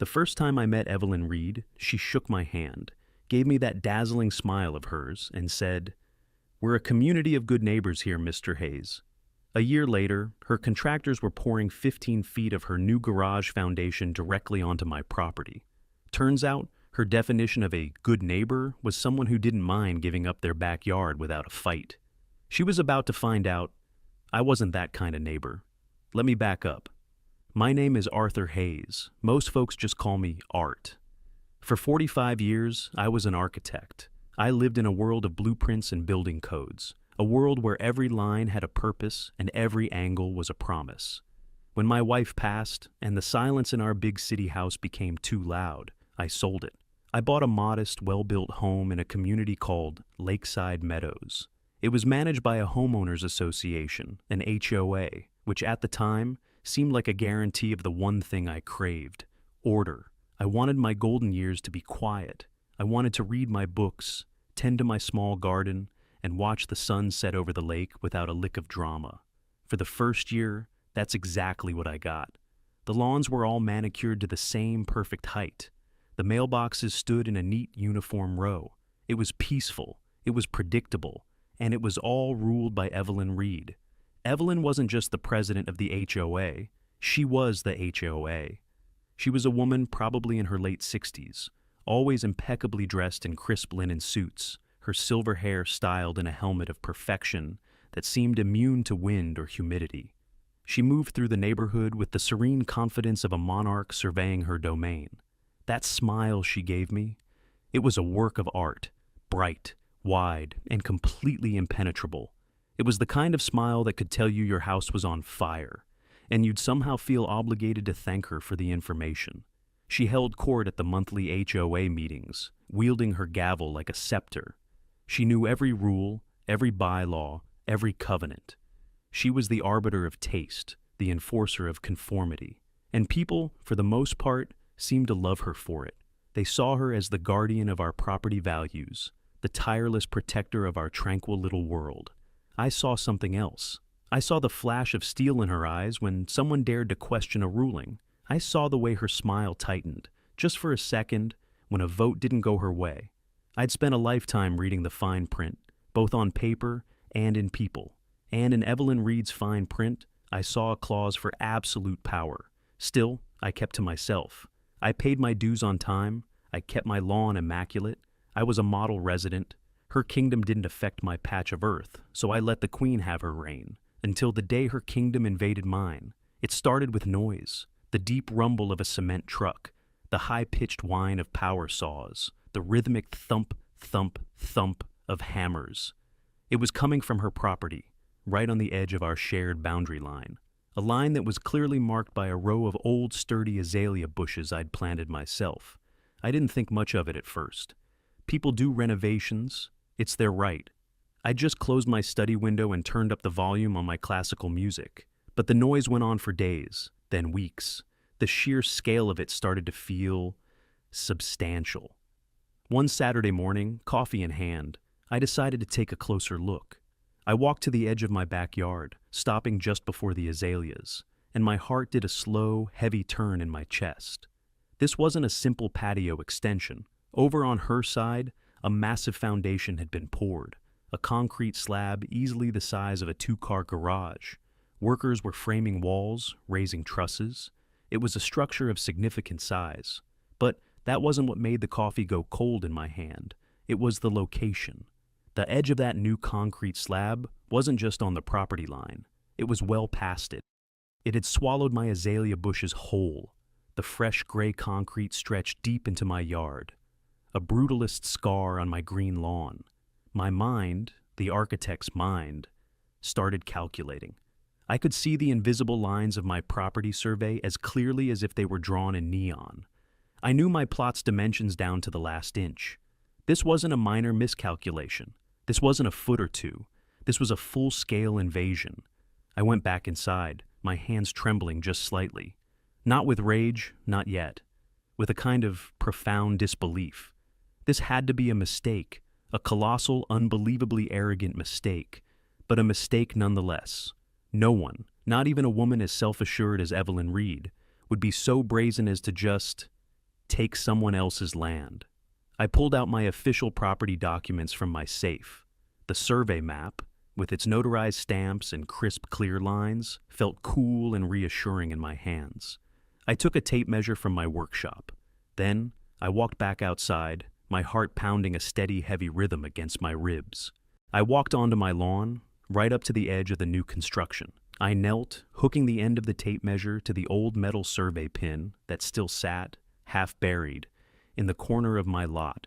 The first time I met Evelyn Reed, she shook my hand, gave me that dazzling smile of hers, and said, "We're a community of good neighbors here, Mr. Hayes." A year later, her contractors were pouring 15 feet of her new garage foundation directly onto my property. Turns out, her definition of a good neighbor was someone who didn't mind giving up their backyard without a fight. She was about to find out I wasn't that kind of neighbor. Let me back up. My name is Arthur Hayes. Most folks just call me Art. For 45 years, I was an architect. I lived in a world of blueprints and building codes, a world where every line had a purpose and every angle was a promise. When my wife passed and the silence in our big city house became too loud, I sold it. I bought a modest, well-built home in a community called Lakeside Meadows. It was managed by a homeowners association, an HOA, which at the time seemed like a guarantee of the one thing I craved: order. I wanted my golden years to be quiet. I wanted to read my books, tend to my small garden, and watch the sun set over the lake without a lick of drama. For the first year, that's exactly what I got. The lawns were all manicured to the same perfect height. The mailboxes stood in a neat uniform row. It was peaceful, it was predictable, and it was all ruled by Evelyn Reed. Evelyn wasn't just the president of the HOA, she was the HOA. She was a woman probably in her late 60s, always impeccably dressed in crisp linen suits, her silver hair styled in a helmet of perfection that seemed immune to wind or humidity. She moved through the neighborhood with the serene confidence of a monarch surveying her domain. That smile she gave me, it was a work of art, bright, wide, and completely impenetrable. It was the kind of smile that could tell you your house was on fire, and you'd somehow feel obligated to thank her for the information. She held court at the monthly HOA meetings, wielding her gavel like a scepter. She knew every rule, every bylaw, every covenant. She was the arbiter of taste, the enforcer of conformity. And people, for the most part, seemed to love her for it. They saw her as the guardian of our property values, the tireless protector of our tranquil little world. I saw something else. I saw the flash of steel in her eyes when someone dared to question a ruling. I saw the way her smile tightened, just for a second, when a vote didn't go her way. I'd spent a lifetime reading the fine print, both on paper and in people. And in Evelyn Reed's fine print, I saw a clause for absolute power. Still, I kept to myself. I paid my dues on time. I kept my lawn immaculate. I was a model resident. Her kingdom didn't affect my patch of earth, so I let the queen have her reign, until the day her kingdom invaded mine. It started with noise, the deep rumble of a cement truck, the high-pitched whine of power saws, the rhythmic thump, thump, thump of hammers. It was coming from her property, right on the edge of our shared boundary line, a line that was clearly marked by a row of old, sturdy azalea bushes I'd planted myself. I didn't think much of it at first. People do renovations. It's their right. I just closed my study window and turned up the volume on my classical music. But the noise went on for days, then weeks. The sheer scale of it started to feel substantial. One Saturday morning, coffee in hand, I decided to take a closer look. I walked to the edge of my backyard, stopping just before the azaleas, and my heart did a slow, heavy turn in my chest. This wasn't a simple patio extension. Over on her side, a massive foundation had been poured, a concrete slab easily the size of a two-car garage. Workers were framing walls, raising trusses. It was a structure of significant size. But that wasn't what made the coffee go cold in my hand. It was the location. The edge of that new concrete slab wasn't just on the property line. It was well past it. It had swallowed my azalea bushes whole. The fresh gray concrete stretched deep into my yard, a brutalist scar on my green lawn. My mind, the architect's mind, started calculating. I could see the invisible lines of my property survey as clearly as if they were drawn in neon. I knew my plot's dimensions down to the last inch. This wasn't a minor miscalculation. This wasn't a foot or two. This was a full-scale invasion. I went back inside, my hands trembling just slightly. Not with rage, not yet. With a kind of profound disbelief. This had to be a mistake, a colossal, unbelievably arrogant mistake, but a mistake nonetheless. No one, not even a woman as self-assured as Evelyn Reed, would be so brazen as to just take someone else's land. I pulled out my official property documents from my safe. The survey map, with its notarized stamps and crisp, clear lines, felt cool and reassuring in my hands. I took a tape measure from my workshop. Then, I walked back outside, my heart pounding a steady, heavy rhythm against my ribs. I walked onto my lawn, right up to the edge of the new construction. I knelt, hooking the end of the tape measure to the old metal survey pin that still sat, half buried, in the corner of my lot.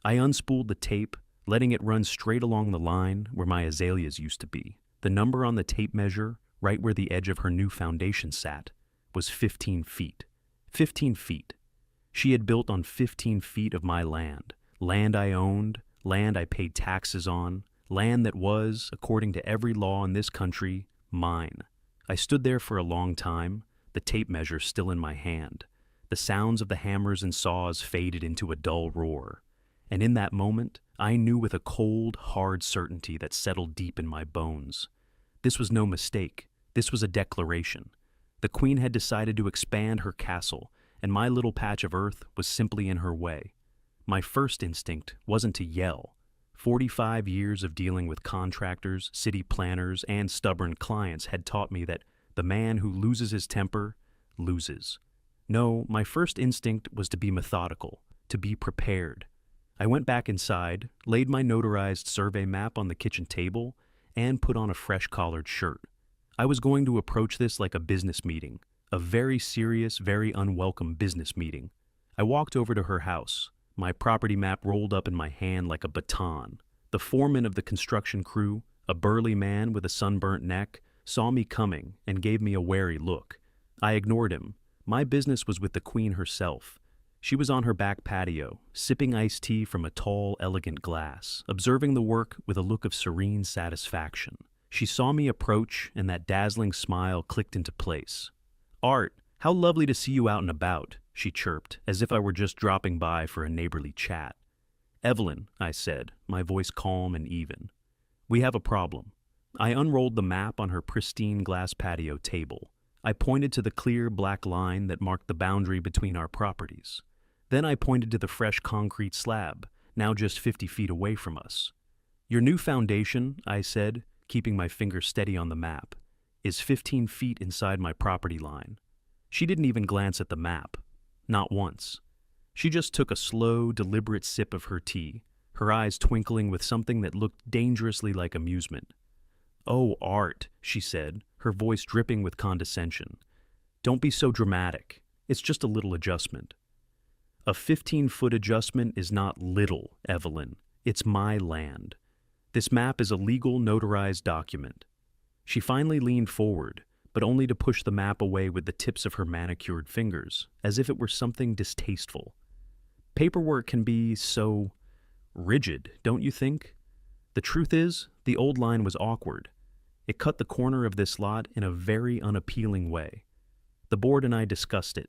I unspooled the tape, letting it run straight along the line where my azaleas used to be. The number on the tape measure, right where the edge of her new foundation sat, was 15 feet. 15 feet. She had built on 15 feet of my land. Land I owned, land I paid taxes on, land that was, according to every law in this country, mine. I stood there for a long time, the tape measure still in my hand. The sounds of the hammers and saws faded into a dull roar. And in that moment, I knew with a cold, hard certainty that settled deep in my bones. This was no mistake. This was a declaration. The Queen had decided to expand her castle, and my little patch of earth was simply in her way. My first instinct wasn't to yell. 45 years of dealing with contractors, city planners, and stubborn clients had taught me that the man who loses his temper loses. No, my first instinct was to be methodical, to be prepared. I went back inside, laid my notarized survey map on the kitchen table, and put on a fresh collared shirt. I was going to approach this like a business meeting, a very serious, very unwelcome business meeting. I walked over to her house, my property map rolled up in my hand like a baton. The foreman of the construction crew, a burly man with a sunburnt neck, saw me coming and gave me a wary look. I ignored him. My business was with the Queen herself. She was on her back patio, sipping iced tea from a tall, elegant glass, observing the work with a look of serene satisfaction. She saw me approach, and that dazzling smile clicked into place. "Art, how lovely to see you out and about," she chirped, as if I were just dropping by for a neighborly chat. "Evelyn," I said, my voice calm and even. "We have a problem." I unrolled the map on her pristine glass patio table. I pointed to the clear black line that marked the boundary between our properties. Then I pointed to the fresh concrete slab, now just 50 feet away from us. "Your new foundation," I said, keeping my finger steady on the map, "is 15 feet inside my property line." She didn't even glance at the map. Not once. She just took a slow, deliberate sip of her tea, her eyes twinkling with something that looked dangerously like amusement. "Oh, Art," she said, her voice dripping with condescension. "Don't be so dramatic. It's just a little adjustment." "A 15-foot adjustment is not little, Evelyn. It's my land. This map is a legal, notarized document." She finally leaned forward, but only to push the map away with the tips of her manicured fingers, as if it were something distasteful. "Paperwork can be so rigid, don't you think? The truth is, the old line was awkward. It cut the corner of this lot in a very unappealing way. The board and I discussed it,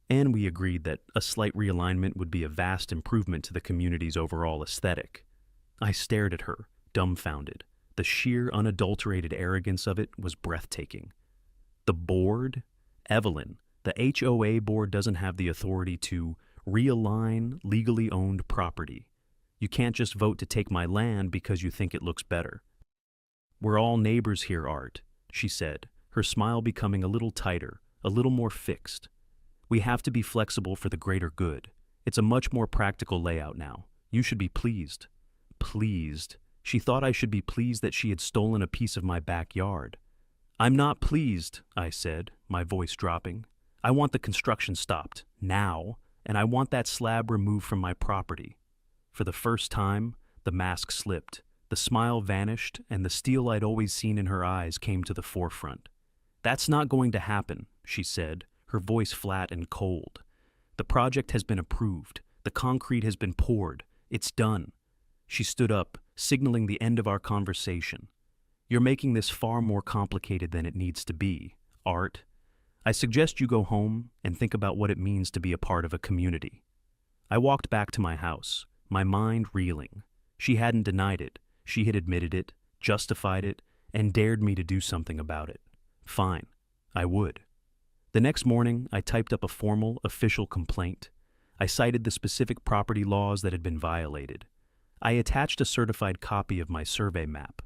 and we agreed that a slight realignment would be a vast improvement to the community's overall aesthetic." I stared at her, dumbfounded. The sheer, unadulterated arrogance of it was breathtaking. "The board? Evelyn, the HOA board doesn't have the authority to realign legally owned property. You can't just vote to take my land because you think it looks better." "We're all neighbors here, Art," she said, her smile becoming a little tighter, a little more fixed. "We have to be flexible for the greater good. It's a much more practical layout now. You should be pleased." Pleased? She thought I should be pleased that she had stolen a piece of my backyard. "I'm not pleased," I said, my voice dropping. "I want the construction stopped, now, and I want that slab removed from my property." For the first time, the mask slipped, the smile vanished, and the steel I'd always seen in her eyes came to the forefront. "That's not going to happen," she said, her voice flat and cold. "The project has been approved. The concrete has been poured. It's done." She stood up, signaling the end of our conversation. "You're making this far more complicated than it needs to be, Art. I suggest you go home and think about what it means to be a part of a community." I walked back to my house, my mind reeling. She hadn't denied it. She had admitted it, justified it, and dared me to do something about it. Fine, I would. The next morning, I typed up a formal, official complaint. I cited the specific property laws that had been violated. I attached a certified copy of my survey map.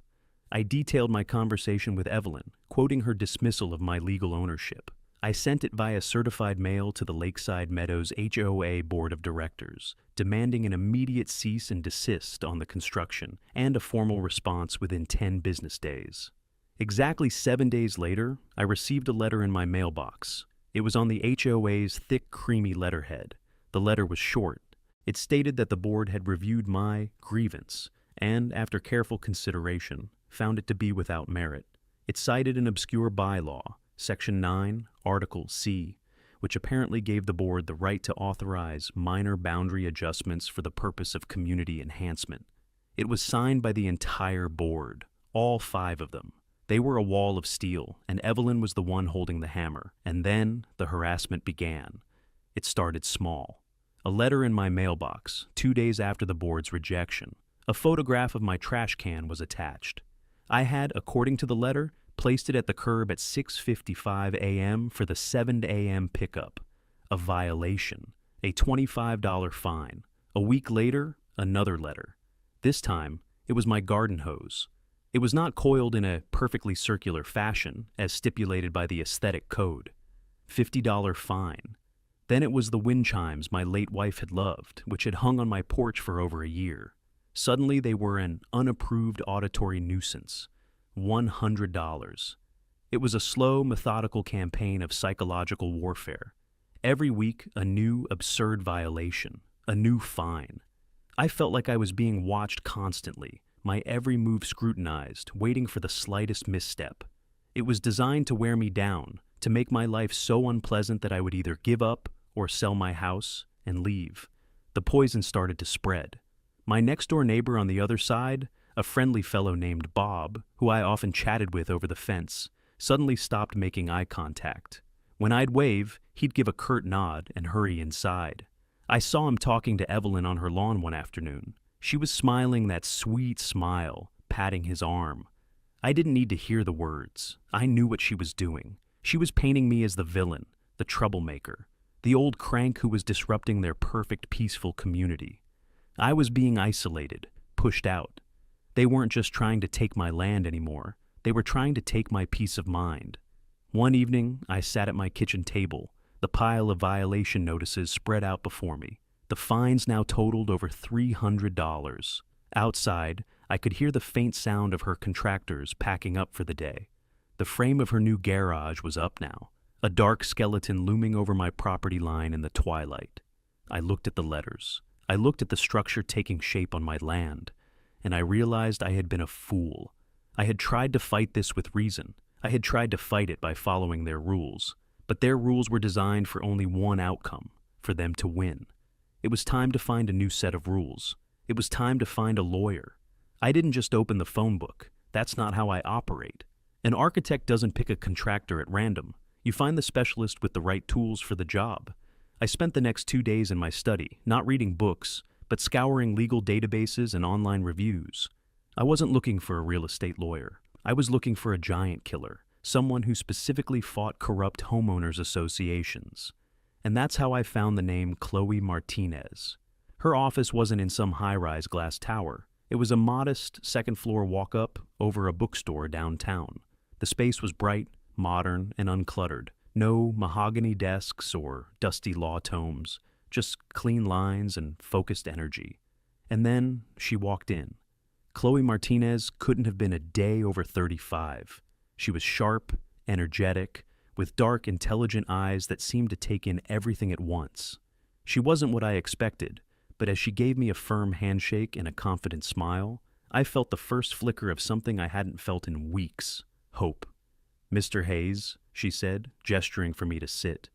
I detailed my conversation with Evelyn, quoting her dismissal of my legal ownership. I sent it via certified mail to the Lakeside Meadows HOA Board of Directors, demanding an immediate cease and desist on the construction and a formal response within 10 business days. Exactly 7 days later, I received a letter in my mailbox. It was on the HOA's thick, creamy letterhead. The letter was short. It stated that the board had reviewed my grievance and, after careful consideration, found it to be without merit. It cited an obscure bylaw, Section 9, Article C, which apparently gave the board the right to authorize minor boundary adjustments for the purpose of community enhancement. It was signed by the entire board, all 5 of them. They were a wall of steel, and Evelyn was the one holding the hammer. And then the harassment began. It started small. A letter in my mailbox, 2 days after the board's rejection. A photograph of my trash can was attached. I had, according to the letter, placed it at the curb at 6:55 a.m. for the 7 a.m. pickup. A violation. A $25 fine. A week later, another letter. This time, it was my garden hose. It was not coiled in a perfectly circular fashion, as stipulated by the aesthetic code. $50 fine. Then it was the wind chimes my late wife had loved, which had hung on my porch for over a year. Suddenly they were an unapproved auditory nuisance. $100. It was a slow, methodical campaign of psychological warfare. Every week, a new, absurd violation, a new fine. I felt like I was being watched constantly, my every move scrutinized, waiting for the slightest misstep. It was designed to wear me down, to make my life so unpleasant that I would either give up or sell my house and leave. The poison started to spread. My next-door neighbor on the other side, a friendly fellow named Bob, who I often chatted with over the fence, suddenly stopped making eye contact. When I'd wave, he'd give a curt nod and hurry inside. I saw him talking to Evelyn on her lawn one afternoon. She was smiling that sweet smile, patting his arm. I didn't need to hear the words. I knew what she was doing. She was painting me as the villain, the troublemaker, the old crank who was disrupting their perfect, peaceful community. I was being isolated, pushed out. They weren't just trying to take my land anymore. They were trying to take my peace of mind. One evening, I sat at my kitchen table, the pile of violation notices spread out before me. The fines now totaled over $300. Outside, I could hear the faint sound of her contractors packing up for the day. The frame of her new garage was up now, a dark skeleton looming over my property line in the twilight. I looked at the letters. I looked at the structure taking shape on my land, and I realized I had been a fool. I had tried to fight this with reason. I had tried to fight it by following their rules, but their rules were designed for only one outcome, for them to win. It was time to find a new set of rules. It was time to find a lawyer. I didn't just open the phone book. That's not how I operate. An architect doesn't pick a contractor at random. You find the specialist with the right tools for the job. I spent the next 2 days in my study, not reading books, but scouring legal databases and online reviews. I wasn't looking for a real estate lawyer. I was looking for a giant killer, someone who specifically fought corrupt homeowners associations. And that's how I found the name Chloe Martinez. Her office wasn't in some high-rise glass tower. It was a modest second-floor walk-up over a bookstore downtown. The space was bright, modern, and uncluttered. No mahogany desks or dusty law tomes, just clean lines and focused energy. And then she walked in. Chloe Martinez couldn't have been a day over 35. She was sharp, energetic, with dark, intelligent eyes that seemed to take in everything at once. She wasn't what I expected, but as she gave me a firm handshake and a confident smile, I felt the first flicker of something I hadn't felt in weeks: hope. "Mr. Hayes," she said, gesturing for me to sit.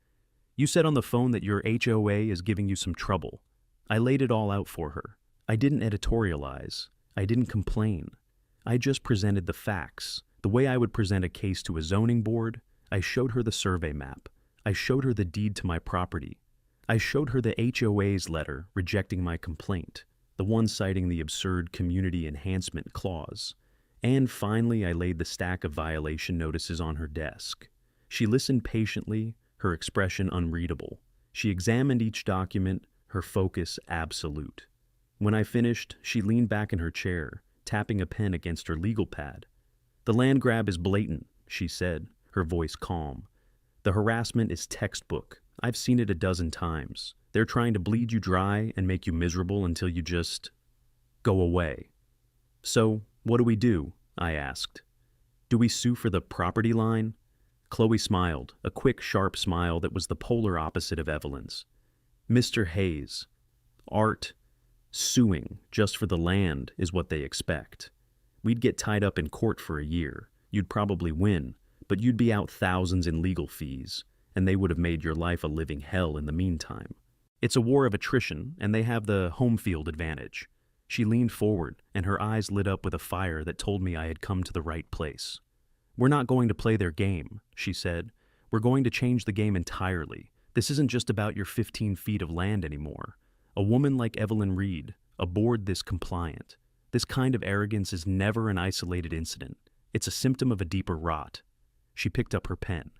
"You said on the phone that your HOA is giving you some trouble." I laid it all out for her. I didn't editorialize. I didn't complain. I just presented the facts, the way I would present a case to a zoning board. I showed her the survey map. I showed her the deed to my property. I showed her the HOA's letter rejecting my complaint, the one citing the absurd community enhancement clause. And finally, I laid the stack of violation notices on her desk. She listened patiently, her expression unreadable. She examined each document, her focus absolute. When I finished, she leaned back in her chair, tapping a pen against her legal pad. "The land grab is blatant," she said, her voice calm. "The harassment is textbook. I've seen it a dozen times. They're trying to bleed you dry and make you miserable until you just go away." "So, what do we do?" I asked. "Do we sue for the property line?" Chloe smiled, a quick, sharp smile that was the polar opposite of Evelyn's. "Mr. Hayes, art, suing just for the land is what they expect. We'd get tied up in court for a year. You'd probably win, but you'd be out thousands in legal fees, and they would have made your life a living hell in the meantime. It's a war of attrition, and they have the home field advantage." She leaned forward, and her eyes lit up with a fire that told me I had come to the right place. "We're not going to play their game," she said. "We're going to change the game entirely. This isn't just about your 15 feet of land anymore. A woman like Evelyn Reed, a board this compliant. This kind of arrogance is never an isolated incident. It's a symptom of a deeper rot." She picked up her pen.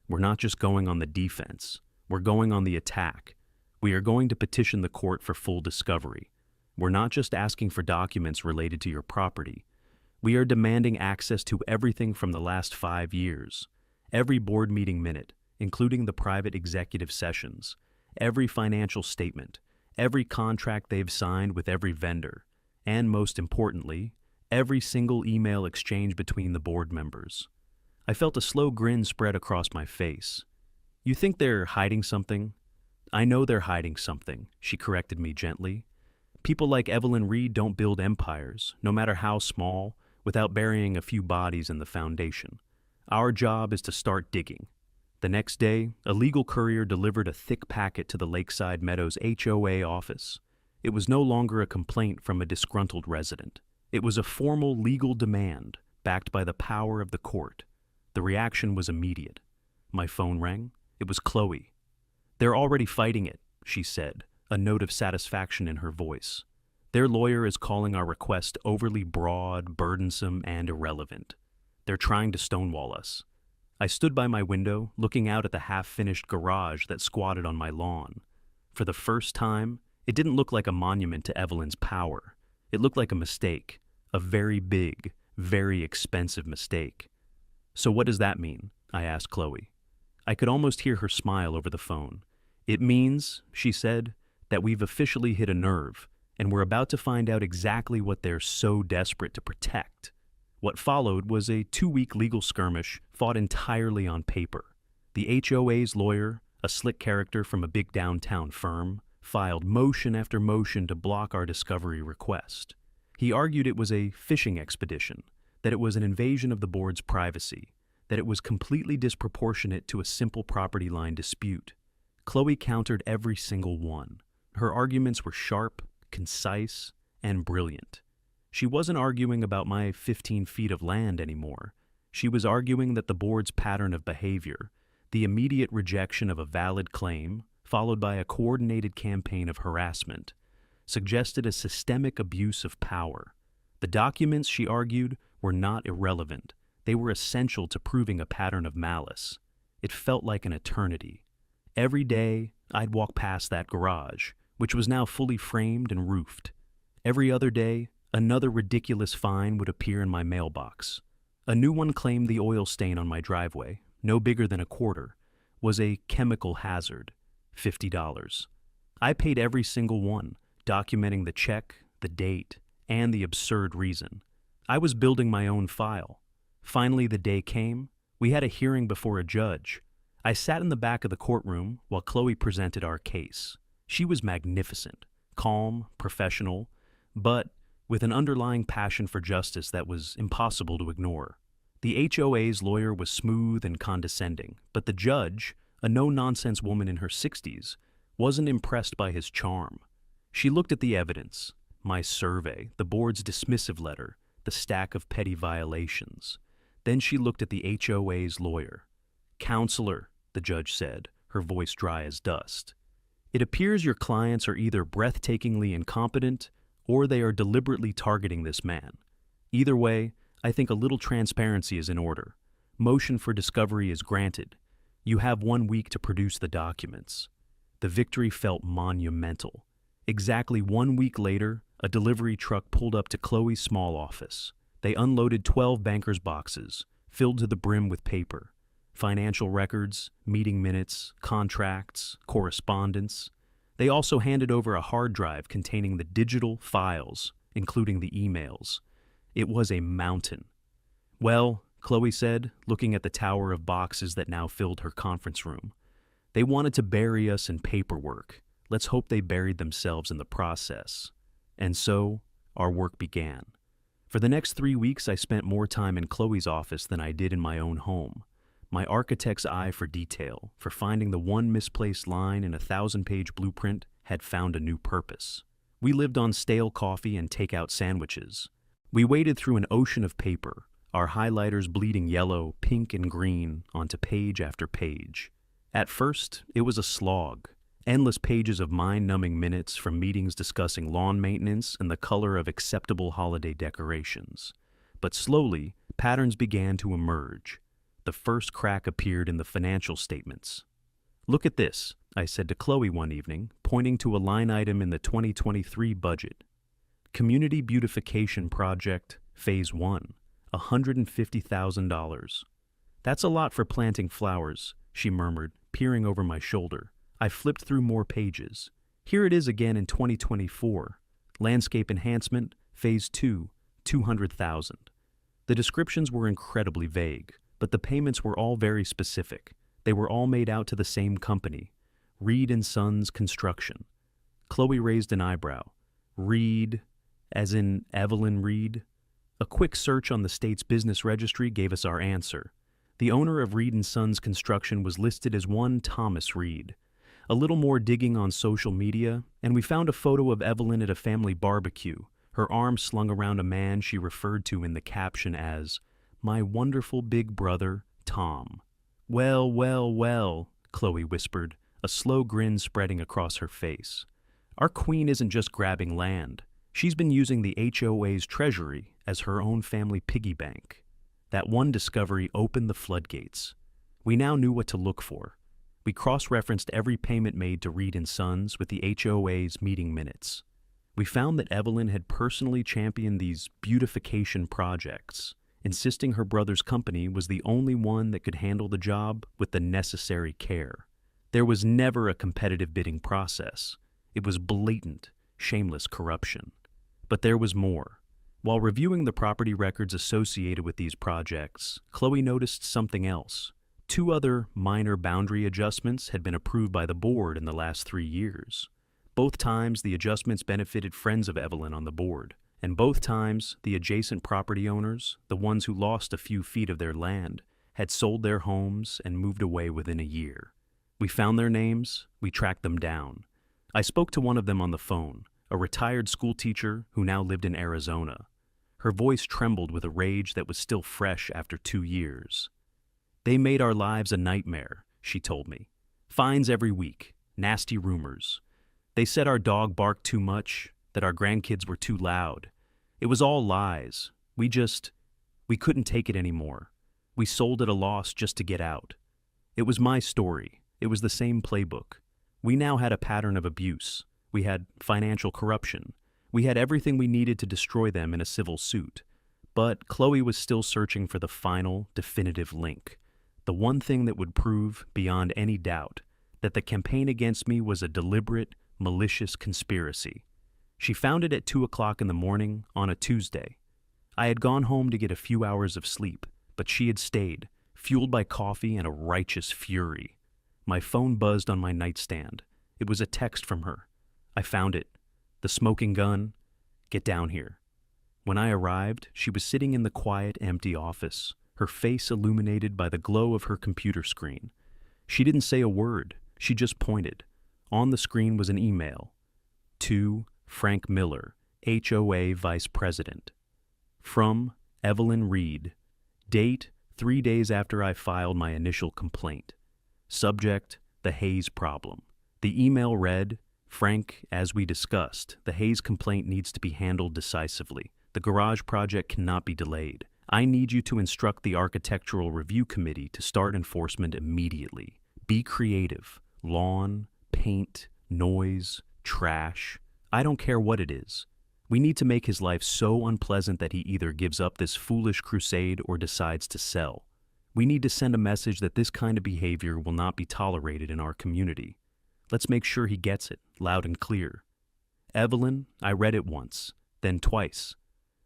"We're not just going on the defense. We're going on the attack. We are going to petition the court for full discovery. We're not just asking for documents related to your property. We are demanding access to everything from the last 5 years. Every board meeting minute, including the private executive sessions, every financial statement, every contract they've signed with every vendor, and most importantly, every single email exchange between the board members." I felt a slow grin spread across my face. "You think they're hiding something?" "I know they're hiding something," she corrected me gently. "People like Evelyn Reed don't build empires, no matter how small, without burying a few bodies in the foundation. Our job is to start digging." The next day, a legal courier delivered a thick packet to the Lakeside Meadows HOA office. It was no longer a complaint from a disgruntled resident. It was a formal legal demand, backed by the power of the court. The reaction was immediate. My phone rang. It was Chloe. "They're already fighting it," she said, a note of satisfaction in her voice. "Their lawyer is calling our request overly broad, burdensome, and irrelevant. They're trying to stonewall us." I stood by my window, looking out at the half-finished garage that squatted on my lawn. For the first time, it didn't look like a monument to Evelyn's power. It looked like a mistake, a very big, very expensive mistake. "So what does that mean?" I asked Chloe. I could almost hear her smile over the phone. "It means," she said, "that we've officially hit a nerve, and we're about to find out exactly what they're so desperate to protect." What followed was a 2-week legal skirmish fought entirely on paper. The HOA's lawyer, a slick character from a big downtown firm, filed motion after motion to block our discovery request. He argued it was a fishing expedition, that it was an invasion of the board's privacy, that it was completely disproportionate to a simple property line dispute. Chloe countered every single one. Her arguments were sharp, concise, and brilliant. She wasn't arguing about my 15 feet of land anymore. She was arguing that the board's pattern of behavior, the immediate rejection of a valid claim, followed by a coordinated campaign of harassment, suggested a systemic abuse of power. The documents, she argued, were not irrelevant. They were essential to proving a pattern of malice. It felt like an eternity. Every day, I'd walk past that garage, which was now fully framed and roofed. Every other day, another ridiculous fine would appear in my mailbox. A new one claimed the oil stain on my driveway, no bigger than a quarter, was a chemical hazard, $50. I paid every single one, documenting the check, the date, and the absurd reason. I was building my own file. Finally, the day came. We had a hearing before a judge. I sat in the back of the courtroom while Chloe presented our case. She was magnificent, calm, professional, but with an underlying passion for justice that was impossible to ignore. The HOA's lawyer was smooth and condescending, but the judge, a no-nonsense woman in her 60s, wasn't impressed by his charm. She looked at the evidence, my survey, the board's dismissive letter, the stack of petty violations. Then she looked at the HOA's lawyer. "Counselor," the judge said, her voice dry as dust, "it appears your clients are either breathtakingly incompetent or they are deliberately targeting this man. Either way, I think a little transparency is in order. Motion for discovery is granted. You have 1 week to produce the documents." The victory felt monumental. Exactly 1 week later, a delivery truck pulled up to Chloe's small office. They unloaded 12 banker's boxes, filled to the brim with paper. Financial records, meeting minutes, contracts, correspondence. They also handed over a hard drive containing the digital files, including the emails. It was a mountain. "Well," Chloe said, looking at the tower of boxes that now filled her conference room, "they wanted to bury us in paperwork. Let's hope they buried themselves in the process." And so, our work began. For the next 3 weeks, I spent more time in Chloe's office than I did in my own home. My architect's eye for detail, for finding the one misplaced line in a 1,000-page blueprint, had found a new purpose. We lived on stale coffee and takeout sandwiches. We waded through an ocean of paper, our highlighters bleeding yellow, pink, and green onto page after page. At first, it was a slog. Endless pages of mind-numbing minutes from meetings discussing lawn maintenance and the color of acceptable holiday decorations. But slowly, patterns began to emerge. The first crack appeared in the financial statements. "Look at this," I said to Chloe one evening, pointing to a line item in the 2023 budget. "Community Beautification Project, Phase 1, $150,000. "That's a lot for planting flowers," she murmured, peering over my shoulder. I flipped through more pages. "Here it is again in 2024. Landscape Enhancement, Phase 2, $200,000. The descriptions were incredibly vague, but the payments were all very specific. They were all made out to the same company, Reed & Sons Construction. Chloe raised an eyebrow. "Reed, as in Evelyn Reed?" A quick search on the state's business registry gave us our answer. The owner of Reed & Sons Construction was listed as one Thomas Reed. A little more digging on social media, and we found a photo of Evelyn at a family barbecue, her arm slung around a man she referred to in the caption as, "My wonderful big brother, Tom." "Well, well, well," Chloe whispered, a slow grin spreading across her face. "Our queen isn't just grabbing land. She's been using the HOA's treasury as her own family piggy bank." That one discovery opened the floodgates. We now knew what to look for. We cross-referenced every payment made to Reed & Sons with the HOA's meeting minutes. We found that Evelyn had personally championed these beautification projects, insisting her brother's company was the only one that could handle the job with the necessary care. There was never a competitive bidding process. It was blatant, shameless corruption. But there was more. While reviewing the property records associated with these projects, Chloe noticed something else. 2 other minor boundary adjustments had been approved by the board in the last 3 years. Both times, the adjustments benefited friends of Evelyn on the board, and both times, the adjacent property owners, the ones who lost a few feet of their land, had sold their homes and moved away within a year. We found their names, we tracked them down. I spoke to one of them on the phone, a retired schoolteacher who now lived in Arizona. Her voice trembled with a rage that was still fresh after 2 years. "They made our lives a nightmare," she told me. "Fines every week, nasty rumors. They said our dog barked too much, that our grandkids were too loud. It was all lies. We couldn't take it anymore. We sold at a loss just to get out. It was my story. It was the same playbook. We now had a pattern of abuse. We had financial corruption. We had everything we needed to destroy them in a civil suit. But Chloe was still searching for the final, definitive link. The one thing that would prove, beyond any doubt, that the campaign against me was a deliberate, malicious conspiracy. She found it at 2:00 in the morning on a Tuesday. I had gone home to get a few hours of sleep, but she had stayed, fueled by coffee and a righteous fury. My phone buzzed on my nightstand. It was a text from her. I found it. The smoking gun. "Get down here." When I arrived, she was sitting in the quiet, empty office, her face illuminated by the glow of her computer screen. She didn't say a word. She just pointed. On the screen was an email. To Frank Miller, HOA Vice President. From Evelyn Reed. Date 3 days after I filed my initial complaint. Subject, the Hayes problem. The email read, "Frank, as we discussed, the Hayes complaint needs to be handled decisively. The garage project cannot be delayed. I need you to instruct the Architectural Review Committee to start enforcement immediately. Be creative. Lawn, paint, noise, trash. I don't care what it is. We need to make his life so unpleasant that he either gives up this foolish crusade or decides to sell. We need to send a message that this kind of behavior will not be tolerated in our community. Let's make sure he gets it, loud and clear. Evelyn, I read it once, then twice.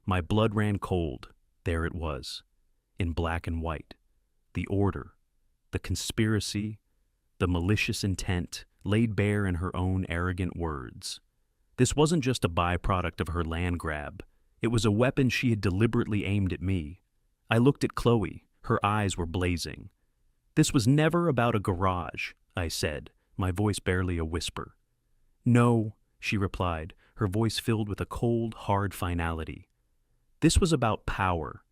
My blood ran cold. There it was, in black and white. The order, the conspiracy, the malicious intent laid bare in her own arrogant words. This wasn't just a byproduct of her land grab. It was a weapon she had deliberately aimed at me. I looked at Chloe. Her eyes were blazing. This was never about a garage, I said, my voice barely a whisper. No, she replied, her voice filled with a cold, hard finality. This was about power,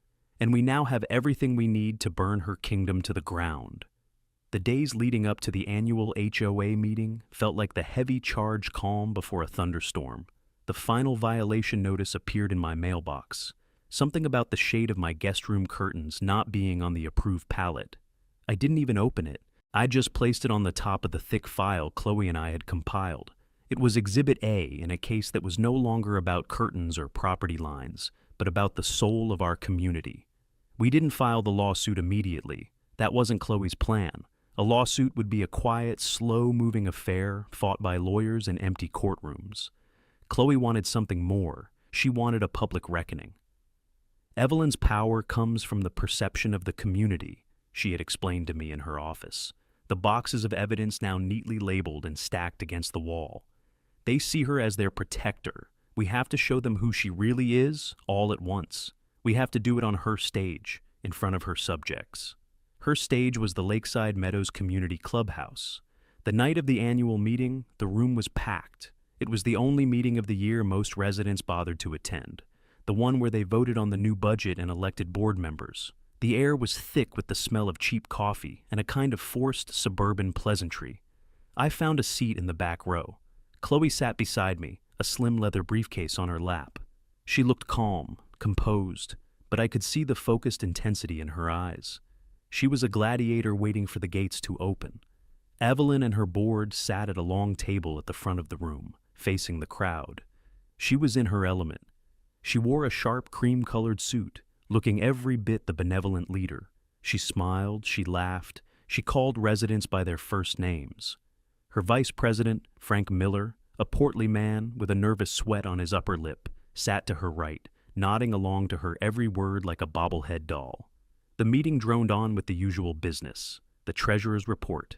and we now have everything we need to burn her kingdom to the ground. The days leading up to the annual HOA meeting felt like the heavy charged calm before a thunderstorm. The final violation notice appeared in my mailbox. Something about the shade of my guest room curtains not being on the approved palette. I didn't even open it. I just placed it on the top of the thick file Chloe and I had compiled. It was Exhibit A in a case that was no longer about curtains or property lines, but about the soul of our community. We didn't file the lawsuit immediately. That wasn't Chloe's plan. A lawsuit would be a quiet, slow-moving affair fought by lawyers in empty courtrooms. Chloe wanted something more. She wanted a public reckoning. Evelyn's power comes from the perception of the community, she had explained to me in her office. The boxes of evidence now neatly labeled and stacked against the wall. They see her as their protector. We have to show them who she really is, all at once. We have to do it on her stage, in front of her subjects. Her stage was the Lakeside Meadows Community Clubhouse. The night of the annual meeting, the room was packed. It was the only meeting of the year most residents bothered to attend. The one where they voted on the new budget and elected board members. The air was thick with the smell of cheap coffee and a kind of forced suburban pleasantry. I found a seat in the back row. Chloe sat beside me, a slim leather briefcase on her lap. She looked calm, composed, but I could see the focused intensity in her eyes. She was a gladiator waiting for the gates to open. Evelyn and her board sat at a long table at the front of the room, facing the crowd. She was in her element. She wore a sharp cream-colored suit, looking every bit the benevolent leader. She smiled, she laughed, she called residents by their first names. Her vice president, Frank Miller, a portly man with a nervous sweat on his upper lip, sat to her right, nodding along to her every word like a bobblehead doll. The meeting droned on with the usual business, the treasurer's report,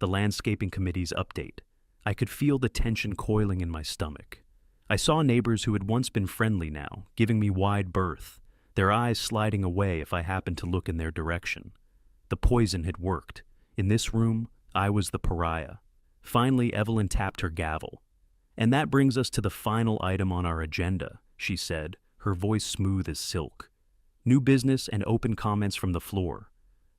the landscaping committee's update. I could feel the tension coiling in my stomach. I saw neighbors who had once been friendly now, giving me wide berth, their eyes sliding away if I happened to look in their direction. The poison had worked. In this room, I was the pariah. Finally, Evelyn tapped her gavel. "And that brings us to the final item on our agenda," she said, her voice smooth as silk. "New business and open comments from the floor."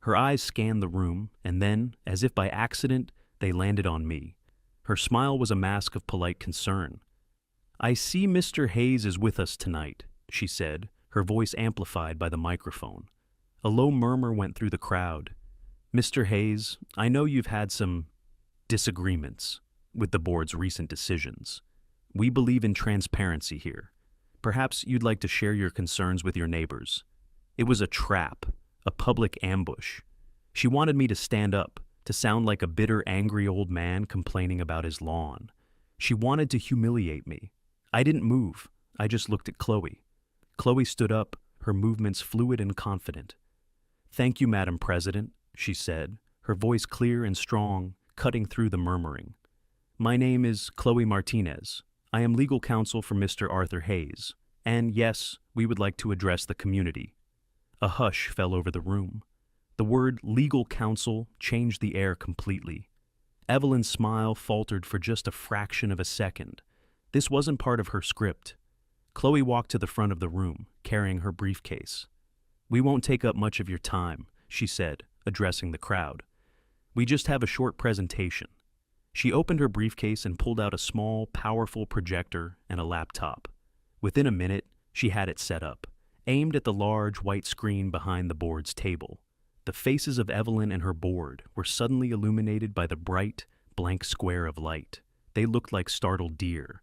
Her eyes scanned the room, and then, as if by accident, they landed on me. Her smile was a mask of polite concern. "I see Mr. Hayes is with us tonight," she said, her voice amplified by the microphone. A low murmur went through the crowd. "Mr. Hayes, I know you've had some disagreements with the board's recent decisions. We believe in transparency here. Perhaps you'd like to share your concerns with your neighbors. It was a trap, a public ambush. She wanted me to stand up, to sound like a bitter, angry old man complaining about his lawn. She wanted to humiliate me. I didn't move. I just looked at Chloe. Chloe stood up, her movements fluid and confident. "Thank you, Madam President," she said, her voice clear and strong, cutting through the murmuring. "My name is Chloe Martinez. I am legal counsel for Mr. Arthur Hayes. And yes, we would like to address the community." A hush fell over the room. The word legal counsel changed the air completely. Evelyn's smile faltered for just a fraction of a second. This wasn't part of her script. Chloe walked to the front of the room, carrying her briefcase. "We won't take up much of your time," she said, addressing the crowd. "We just have a short presentation." She opened her briefcase and pulled out a small, powerful projector and a laptop. Within a minute, she had it set up, aimed at the large white screen behind the board's table. The faces of Evelyn and her board were suddenly illuminated by the bright, blank square of light. They looked like startled deer.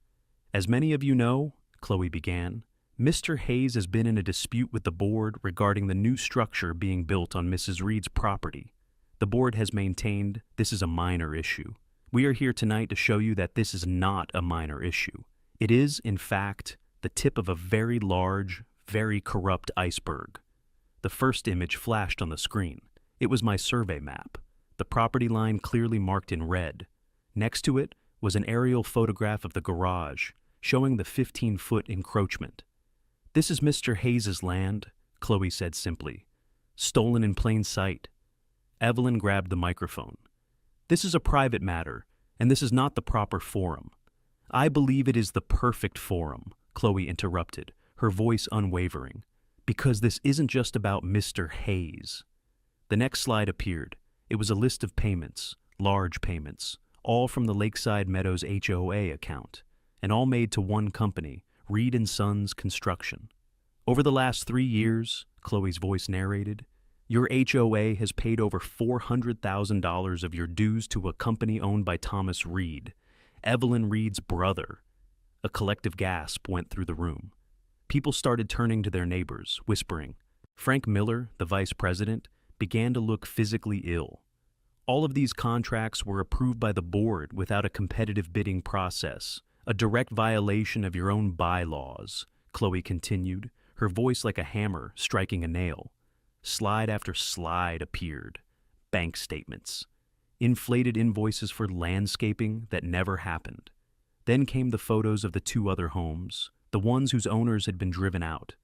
As many of you know, Chloe began, Mr. Hayes has been in a dispute with the board regarding the new structure being built on Mrs. Reed's property. The board has maintained this is a minor issue. We are here tonight to show you that this is not a minor issue. It is, in fact, the tip of a very large, very corrupt iceberg. The first image flashed on the screen. It was my survey map, the property line clearly marked in red. Next to it was an aerial photograph of the garage, showing the 15-foot encroachment. This is Mr. Hayes's land, Chloe said simply. Stolen in plain sight. Evelyn grabbed the microphone. This is a private matter, and this is not the proper forum. I believe it is the perfect forum, Chloe interrupted, her voice unwavering, because this isn't just about Mr. Hayes. The next slide appeared. It was a list of payments, large payments, all from the Lakeside Meadows HOA account, and all made to one company, Reed & Sons Construction. Over the last 3 years, Chloe's voice narrated, your HOA has paid over $400,000 of your dues to a company owned by Thomas Reed, Evelyn Reed's brother. A collective gasp went through the room. People started turning to their neighbors, whispering. Frank Miller, the vice president, began to look physically ill. All of these contracts were approved by the board without a competitive bidding process, a direct violation of your own bylaws, Chloe continued, her voice like a hammer striking a nail. Slide after slide appeared. Bank statements. Inflated invoices for landscaping that never happened. Then came the photos of the 2 other homes, the ones whose owners had been driven out.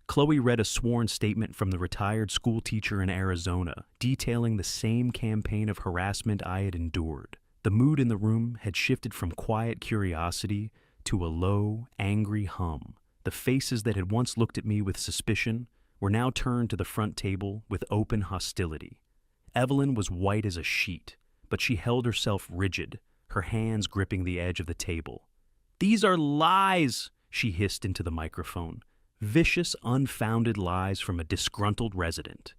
Chloe read a sworn statement from the retired school teacher in Arizona, detailing the same campaign of harassment I had endured. The mood in the room had shifted from quiet curiosity to a low, angry hum. The faces that had once looked at me with suspicion were now turned to the front table with open hostility. Evelyn was white as a sheet, but she held herself rigid, her hands gripping the edge of the table. "These are lies," she hissed into the microphone. Vicious, unfounded lies from a disgruntled resident.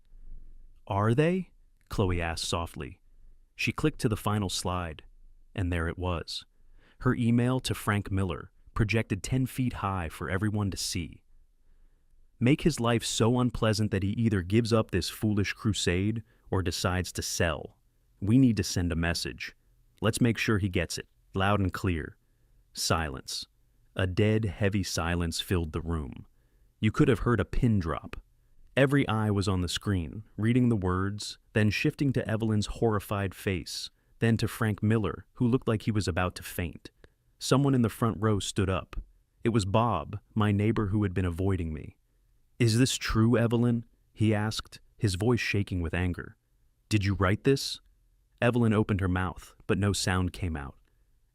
"Are they?" Chloe asked softly. She clicked to the final slide, and there it was. Her email to Frank Miller, projected 10 feet high for everyone to see. Make his life so unpleasant that he either gives up this foolish crusade or decides to sell. We need to send a message. Let's make sure he gets it, loud and clear. Silence. A dead, heavy silence filled the room. You could have heard a pin drop. Every eye was on the screen, reading the words, then shifting to Evelyn's horrified face, then to Frank Miller, who looked like he was about to faint. Someone in the front row stood up. It was Bob, my neighbor who had been avoiding me. "Is this true, Evelyn?" he asked, his voice shaking with anger. "Did you write this?" Evelyn opened her mouth, but no sound came out.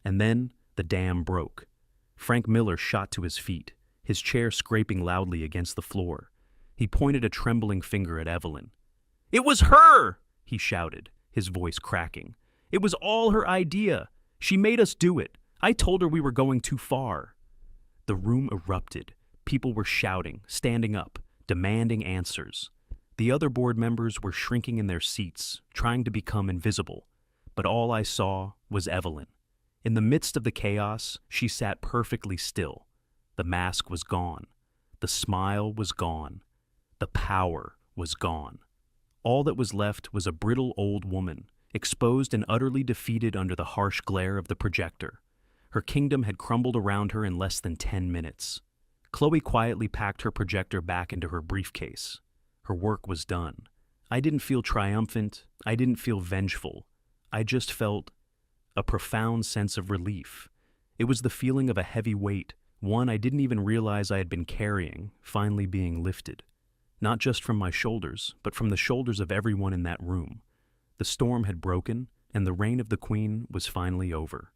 And then the dam broke. Frank Miller shot to his feet, his chair scraping loudly against the floor. He pointed a trembling finger at Evelyn. "It was her!" he shouted, his voice cracking. "It was all her idea. She made us do it. I told her we were going too far." The room erupted. People were shouting, standing up, demanding answers. The other board members were shrinking in their seats, trying to become invisible. But all I saw was Evelyn. In the midst of the chaos, she sat perfectly still. The mask was gone. The smile was gone. The power was gone. All that was left was a brittle old woman, exposed and utterly defeated under the harsh glare of the projector. Her kingdom had crumbled around her in less than 10 minutes. Chloe quietly packed her projector back into her briefcase. Her work was done. I didn't feel triumphant. I didn't feel vengeful. I just felt a profound sense of relief. It was the feeling of a heavy weight, one I didn't even realize I had been carrying, finally being lifted. Not just from my shoulders, but from the shoulders of everyone in that room. The storm had broken, and the reign of the Queen was finally over.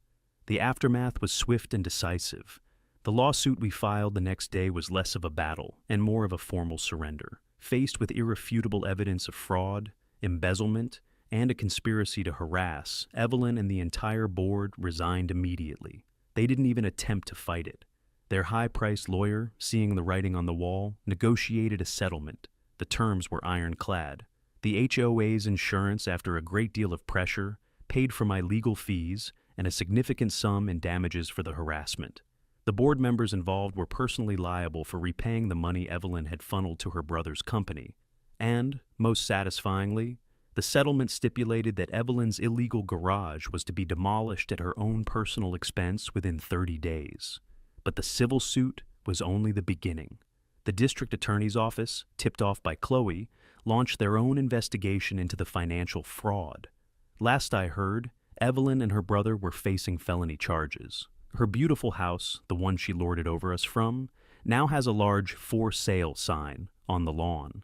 The aftermath was swift and decisive. The lawsuit we filed the next day was less of a battle and more of a formal surrender. Faced with irrefutable evidence of fraud, embezzlement, and a conspiracy to harass, Evelyn and the entire board resigned immediately. They didn't even attempt to fight it. Their high-priced lawyer, seeing the writing on the wall, negotiated a settlement. The terms were ironclad. The HOA's insurance, after a great deal of pressure, paid for my legal fees and a significant sum in damages for the harassment. The board members involved were personally liable for repaying the money Evelyn had funneled to her brother's company. And, most satisfyingly, the settlement stipulated that Evelyn's illegal garage was to be demolished at her own personal expense within 30 days. But the civil suit was only the beginning. The district attorney's office, tipped off by Chloe, launched their own investigation into the financial fraud. Last I heard, Evelyn and her brother were facing felony charges. Her beautiful house, the one she lorded over us from, now has a large "for sale" sign on the lawn.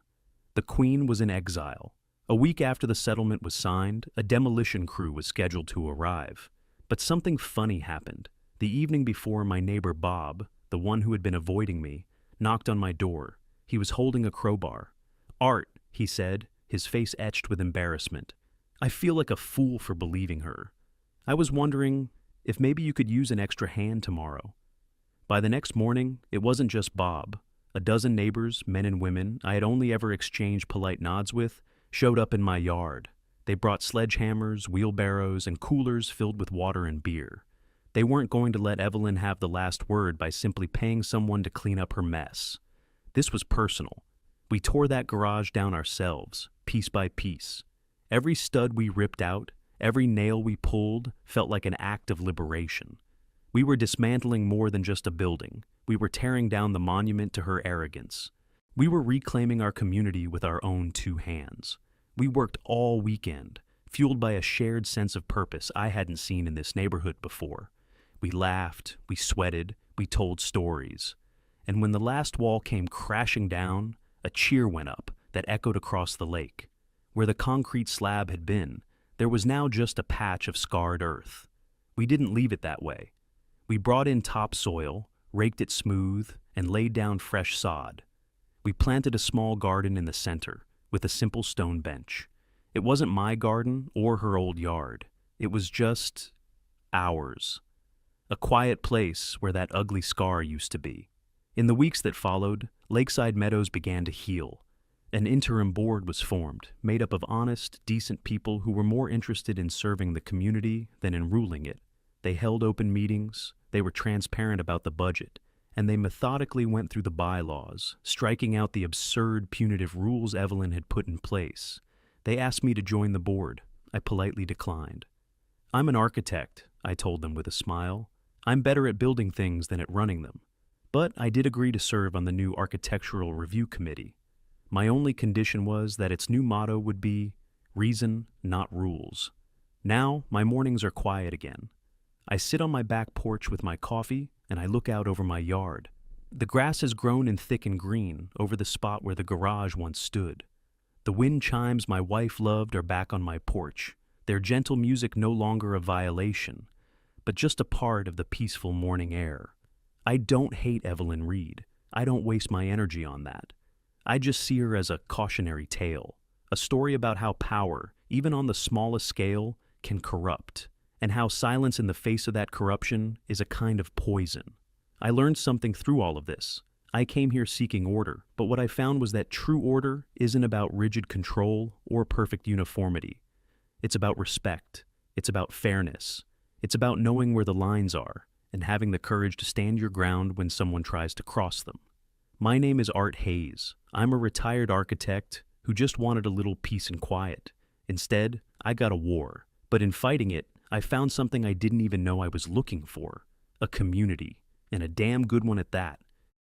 The Queen was in exile. A week after the settlement was signed, a demolition crew was scheduled to arrive. But something funny happened. The evening before, my neighbor Bob, the one who had been avoiding me, knocked on my door. He was holding a crowbar. "Art," he said, his face etched with embarrassment. "I feel like a fool for believing her. I was wondering if maybe you could use an extra hand tomorrow." By the next morning, it wasn't just Bob. A dozen neighbors, men and women, I had only ever exchanged polite nods with, showed up in my yard. They brought sledgehammers, wheelbarrows, and coolers filled with water and beer. They weren't going to let Evelyn have the last word by simply paying someone to clean up her mess. This was personal. We tore that garage down ourselves, piece by piece. Every stud we ripped out, every nail we pulled, felt like an act of liberation. We were dismantling more than just a building. We were tearing down the monument to her arrogance. We were reclaiming our community with our own two hands. We worked all weekend, fueled by a shared sense of purpose I hadn't seen in this neighborhood before. We laughed, we sweated, we told stories. And when the last wall came crashing down, a cheer went up that echoed across the lake. Where the concrete slab had been, there was now just a patch of scarred earth. We didn't leave it that way. We brought in topsoil, raked it smooth, and laid down fresh sod. We planted a small garden in the center, with a simple stone bench. It wasn't my garden or her old yard. It was just ours. A quiet place where that ugly scar used to be. In the weeks that followed, Lakeside Meadows began to heal. An interim board was formed, made up of honest, decent people who were more interested in serving the community than in ruling it. They held open meetings, they were transparent about the budget, and they methodically went through the bylaws, striking out the absurd punitive rules Evelyn had put in place. They asked me to join the board. I politely declined. "I'm an architect," I told them with a smile. "I'm better at building things than at running them." But I did agree to serve on the new Architectural Review Committee. My only condition was that its new motto would be, "Reason, not rules." Now, my mornings are quiet again. I sit on my back porch with my coffee, and I look out over my yard. The grass has grown in thick and green over the spot where the garage once stood. The wind chimes my wife loved are back on my porch, their gentle music no longer a violation, but just a part of the peaceful morning air. I don't hate Evelyn Reed. I don't waste my energy on that. I just see her as a cautionary tale, a story about how power, even on the smallest scale, can corrupt, and how silence in the face of that corruption is a kind of poison. I learned something through all of this. I came here seeking order, but what I found was that true order isn't about rigid control or perfect uniformity. It's about respect. It's about fairness. It's about knowing where the lines are and having the courage to stand your ground when someone tries to cross them. My name is Art Hayes. I'm a retired architect who just wanted a little peace and quiet. Instead, I got a war. But in fighting it, I found something I didn't even know I was looking for. A community. And a damn good one at that.